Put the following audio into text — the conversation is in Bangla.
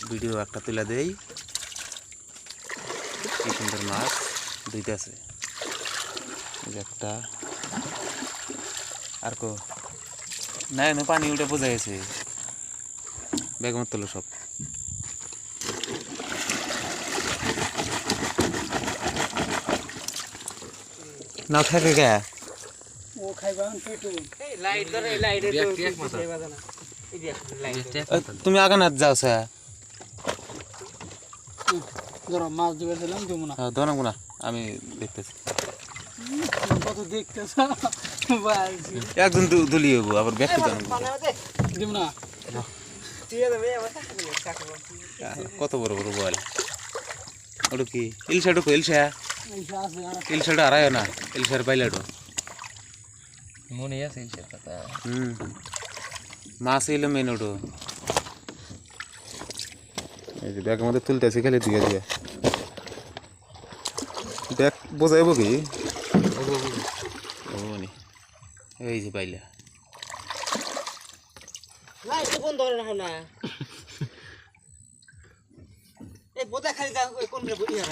ভিডিও একটা তুলে দেই। কি সুন্দর মাছ দুইটা আছে, একটা আর কো না পানি উঠে বোঝা গেছে বেগম তোলো সব। না থাকে গে ও খাইবা পেটু এই লাইট ধরে লাইটে তো তুমি আগে না যাও স্যার। ধরো মাছ ধরে দিলাম যমুনা হ্যাঁ ধরো না, আমি দেখতেছি। কত দেখতেছ ভাই একজন দুলি হবো আবার ব্যক্তি যমুনা কত বড় বড় বল। ওটা কি ইলশা ঢুকো ইলশা এইটা আছে আর ইলশাটা হারায় না, ইলশার পাইলাটো মনে আছে এই কথা। মাছ এলো মেন ওটো। এই যে ব্যাগের মধ্যে তুলতেছি খালি দিকে দিকে ব্যাগ বোঝাইব কি এই যে পাইলা লাইট কোন ধরে রাখো না এই বোঝা খালি যা কোন রে বুঝিয়া